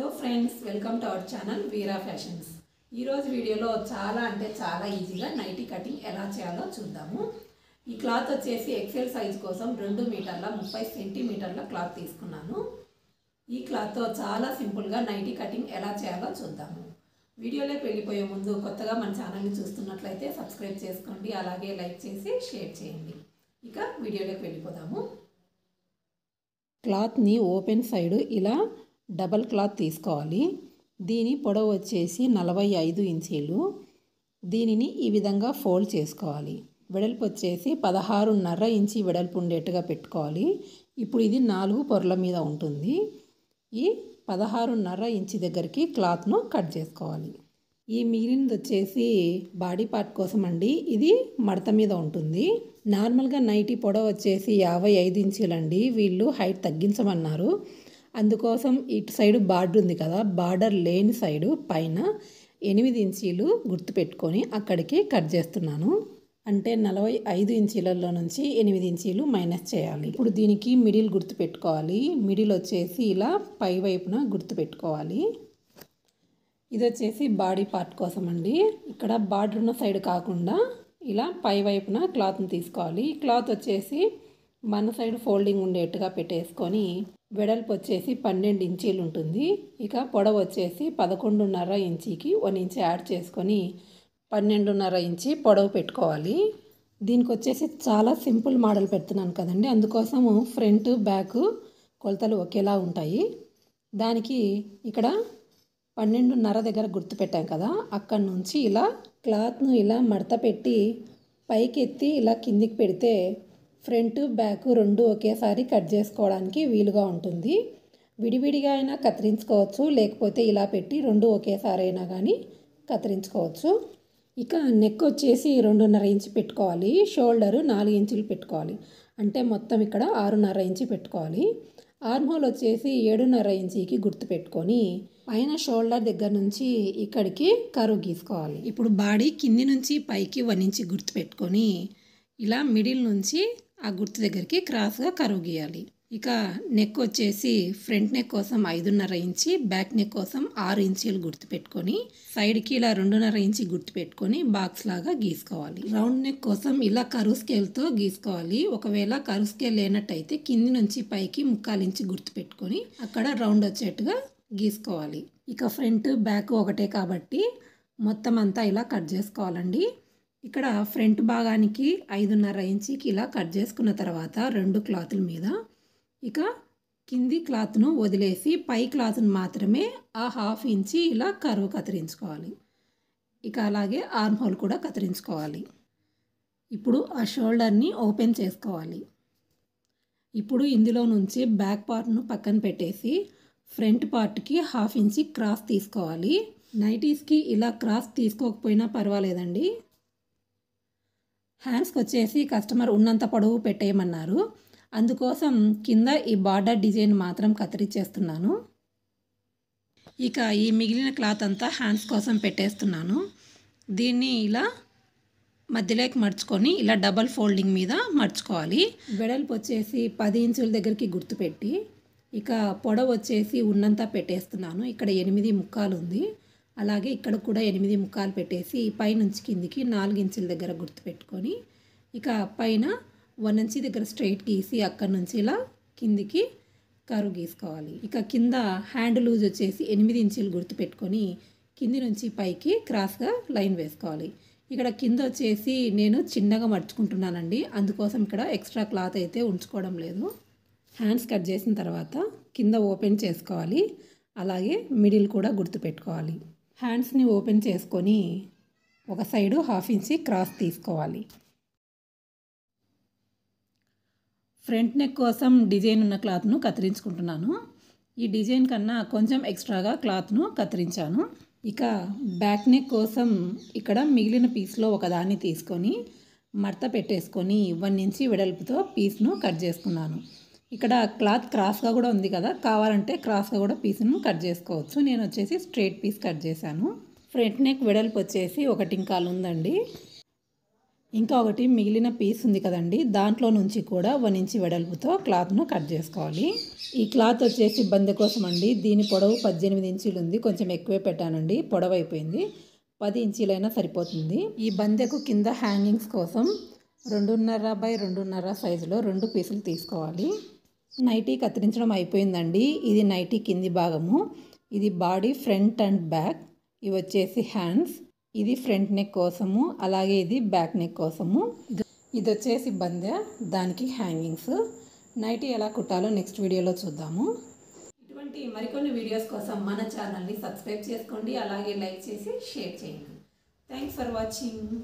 Hello friends, welcome to our channel Veera fashions. ఈరోజు వీడియోలో చాలా ఈజీగా నైటీ కటింగ్ ఎలా చేయాలో చూద్దాము. ఈ క్లాత్ వచ్చేసి ఎక్సెల్ సైజ్ కోసం 2 మీటర్ల 30 సెంటీమీటర్ల క్లాత్ తీసుకున్నాను. ఈ క్లాత్తో చాలా సింపుల్గా నైటీ కటింగ్ ఎలా చేయాలో చూద్దాము. వీడియోలోకి వెళ్ళిపోయే ముందు కొత్తగా మన ఛానల్ని చూస్తున్నట్లయితే సబ్స్క్రైబ్ చేసుకోండి, అలాగే లైక్ చేసి షేర్ చేయండి. ఇక వీడియోలోకి వెళ్ళిపోదాము. క్లాత్ని ఓపెన్ సైడ్ ఇలా డబల్ క్లాత్ తీసుకోవాలి. దీని పొడవు వచ్చేసి 45 ఇంచీలు. దీనిని ఈ విధంగా ఫోల్డ్ చేసుకోవాలి. వెడల్పు వచ్చేసి 16.5 ఇంచి వెడల్పు ఉండేట్టుగా పెట్టుకోవాలి. ఇప్పుడు ఇది 4 పొరల మీద ఉంటుంది. ఈ 16.5 ఇంచి దగ్గరికి క్లాత్ను కట్ చేసుకోవాలి. ఈ మిగిలినది వచ్చేసి బాడీ పార్ట్ కోసం అండి. ఇది మడత మీద ఉంటుంది. నార్మల్గా నైటీ పొడవు వచ్చేసి 55 ఇంచీలండి. వీళ్ళు హైట్ తగ్గించమన్నారు. అందుకోసం ఇటు సైడు బార్డర్ ఉంది కదా, బార్డర్ లేని సైడు పైన 8 ఇంచీలు గుర్తుపెట్టుకొని అక్కడికి కట్ చేస్తున్నాను. అంటే 45 ఇంచీలలో నుంచి 8 ఇంచీలు మైనస్ చేయాలి. ఇప్పుడు దీనికి మిడిల్ గుర్తుపెట్టుకోవాలి. మిడిల్ వచ్చేసి ఇలా పై వైపున గుర్తుపెట్టుకోవాలి. ఇది వచ్చేసి బాడీ పార్ట్ కోసం అండి. ఇక్కడ బార్డర్ ఉన్న సైడ్ కాకుండా ఇలా పై వైపున క్లాత్ని తీసుకోవాలి. క్లాత్ వచ్చేసి మన సైడ్ ఫోల్డింగ్ ఉండేట్టుగా పెట్టేసుకొని వెడల్పు వచ్చేసి 12 ఇంచీలు ఉంటుంది. ఇక పొడవు వచ్చేసి 11.5 ఇంచీకి 1 ఇంచ్ యాడ్ చేసుకొని 12.5 ఇంచి పొడవు పెట్టుకోవాలి. దీనికి వచ్చేసి చాలా సింపుల్ మోడల్ పెడుతున్నాను కదండి, అందుకోసము ఫ్రంట్ బ్యాక్ కొలతలు ఒకేలా ఉంటాయి. దానికి ఇక్కడ 12.5 దగ్గర గుర్తు పెట్టాం కదా, అక్కడి నుంచి ఇలా క్లాత్ను ఇలా మడత పెట్టి పైకి ఎత్తి ఇలా కిందికి పెడితే ఫ్రంట్ బ్యాక్ రెండు ఒకేసారి కట్ చేసుకోవడానికి వీలుగా ఉంటుంది. విడివిడిగా అయినా కత్తిరించుకోవచ్చు, లేకపోతే ఇలా పెట్టి రెండు ఒకేసారి అయినా కానీ కత్తిరించుకోవచ్చు. ఇక నెక్ వచ్చేసి 2.5 ఇంచు పెట్టుకోవాలి. షోల్డరు 4 ఇంచులు పెట్టుకోవాలి. అంటే మొత్తం ఇక్కడ 6.5 ఇంచు పెట్టుకోవాలి. ఆర్మ్ హోల్ వచ్చేసి 7.5 ఇంచుకి గుర్తు పెట్టుకొని పైన షోల్డర్ దగ్గర నుంచి ఇక్కడికి కరువు గీసుకోవాలి. ఇప్పుడు బాడీ కింది నుంచి పైకి 1 ఇంచు గుర్తు పెట్టుకొని ఇలా మిడిల్ నుంచి ఆ గుర్తు దగ్గరికి క్రాస్గా కరువు గీయాలి. ఇక నెక్ వచ్చేసి ఫ్రంట్ నెక్ కోసం 5.5 ఇంచి, బ్యాక్ నెక్ కోసం 6 ఇంచీలు గుర్తు పెట్టుకొని సైడ్కి ఇలా 2.5 ఇంచి గుర్తు పెట్టుకొని బాక్స్ లాగా గీసుకోవాలి. రౌండ్ నెక్ కోసం ఇలా కరువు స్కేల్తో గీసుకోవాలి. ఒకవేళ కరువు స్కేల్ లేనట్టయితే కింది నుంచి పైకి 3/4 ఇంచి గుర్తు పెట్టుకొని అక్కడ రౌండ్ వచ్చేట్టుగా గీసుకోవాలి. ఇక ఫ్రంట్ బ్యాక్ ఒకటే కాబట్టి మొత్తం అంతా ఇలా కట్ చేసుకోవాలండి. ఇక్కడ ఫ్రంట్ భాగానికి 5.5 ఇంచికి ఇలా కట్ చేసుకున్న తర్వాత 2 క్లాతుల మీద ఇక కింది క్లాత్ను వదిలేసి పై క్లాత్ను మాత్రమే ఆ 1/2 ఇంచి ఇలా కరువు కత్తిరించుకోవాలి. ఇక అలాగే ఆర్మ్ హోల్ కూడా కత్తిరించుకోవాలి. ఇప్పుడు ఆ షోల్డర్ని ఓపెన్ చేసుకోవాలి. ఇప్పుడు ఇందులో నుంచి బ్యాక్ పార్ట్ను పక్కన పెట్టేసి ఫ్రంట్ పార్ట్కి 1/2 ఇంచి క్రాస్ తీసుకోవాలి. నైటీస్కి ఇలా క్రాస్ తీసుకోకపోయినా పర్వాలేదండి. హ్యాండ్స్కి వచ్చేసి కస్టమర్ ఉన్నంత పొడవు పెట్టేయమన్నారు. అందుకోసం కింద ఈ బార్డర్ డిజైన్ మాత్రం కత్తిరించేస్తున్నాను. ఇక ఈ మిగిలిన క్లాత్ అంతా హ్యాండ్స్ కోసం పెట్టేస్తున్నాను. దీన్ని ఇలా మధ్యలోకి మడుచుకొని ఇలా డబల్ ఫోల్డింగ్ మీద మడుచుకోవాలి. వెడల్పు వచ్చేసి 10 ఇంచుల దగ్గరికి గుర్తుపెట్టి ఇక పొడవు వచ్చేసి ఉన్నంత పెట్టేస్తున్నాను. ఇక్కడ 8 ముక్కాలు ఉంది. అలాగే ఇక్కడ కూడా 8 ముక్కాలు పెట్టేసి పైనుంచి కిందికి 4 ఇంచుల దగ్గర గుర్తుపెట్టుకొని ఇక పైన 1 ఇంచ్ దగ్గర స్ట్రైట్ గీసి అక్కడి నుంచి ఇలా కిందికి కరువు గీసుకోవాలి. ఇక కింద హ్యాండ్ లూజ్ వచ్చేసి 8 ఇంచులు గుర్తుపెట్టుకొని కింది నుంచి పైకి క్రాస్గా లైన్ వేసుకోవాలి. ఇక్కడ కింద వచ్చేసి నేను చిన్నగా మడుచుకుంటున్నానండి, అందుకోసం ఇక్కడ ఎక్స్ట్రా క్లాత్ అయితే ఉంచుకోవడం లేదు. హ్యాండ్స్ కట్ చేసిన తర్వాత కింద ఓపెన్ చేసుకోవాలి. అలాగే మిడిల్ కూడా గుర్తుపెట్టుకోవాలి. హ్యాండ్స్ని ఓపెన్ చేసుకొని ఒక సైడు 1/2 ఇంచి క్రాస్ తీసుకోవాలి. ఫ్రంట్ నెక్ కోసం డిజైన్ ఉన్న క్లాత్ను కత్తిరించుకుంటున్నాను. ఈ డిజైన్ కన్నా కొంచెం ఎక్స్ట్రాగా క్లాత్ను కత్తిరించాను. ఇక బ్యాక్ నెక్ కోసం ఇక్కడ మిగిలిన పీస్లో ఒకదాన్ని తీసుకొని మడత పెట్టేసుకొని 1 ఇంచి వెడల్పుతో పీస్ను కట్ చేసుకున్నాను. ఇక్కడ క్లాత్ క్రాస్గా కూడా ఉంది కదా, కావాలంటే క్రాస్గా కూడా పీస్ను కట్ చేసుకోవచ్చు. నేను వచ్చేసి స్ట్రైట్ పీస్ కట్ చేశాను. ఫ్రంట్ నెక్ వెడల్పు వచ్చేసి 1 ఇంకాలు ఉందండి. ఇంకా ఒకటి మిగిలిన పీస్ ఉంది కదండి, దాంట్లో నుంచి కూడా 1 ఇంచ్ వెడల్పుతో క్లాత్ను కట్ చేసుకోవాలి. ఈ క్లాత్ వచ్చేసి బందె కోసం అండి. దీని పొడవు 18 ఇంచులు ఉంది. కొంచెం ఎక్కువే పెట్టానండి, పొడవు అయిపోయింది. 10 ఇంచీలైనా సరిపోతుంది. ఈ బందెకు కింద హ్యాంగింగ్స్ కోసం 2.5 by 2.5 సైజులో 2 పీసులు తీసుకోవాలి. నైటీ కత్తిరించడం అయిపోయిందండి. ఇది నైటీ కింది భాగము, ఇది బాడీ ఫ్రంట్ అండ్ బ్యాక్, ఇవి వచ్చేసి హ్యాండ్స్, ఇది ఫ్రంట్ నెక్ కోసము, అలాగే ఇది బ్యాక్ నెక్ కోసము. ఇది వచ్చేసి బందె, దానికి హ్యాంగింగ్స్. నైటీ ఎలా కుట్టాలో నెక్స్ట్ వీడియోలో చూద్దాము. ఇటువంటి మరికొన్ని వీడియోస్ కోసం మన ఛానల్ని సబ్స్క్రైబ్ చేసుకోండి, అలాగే లైక్ చేసి షేర్ చేయండి. Thanks for watching.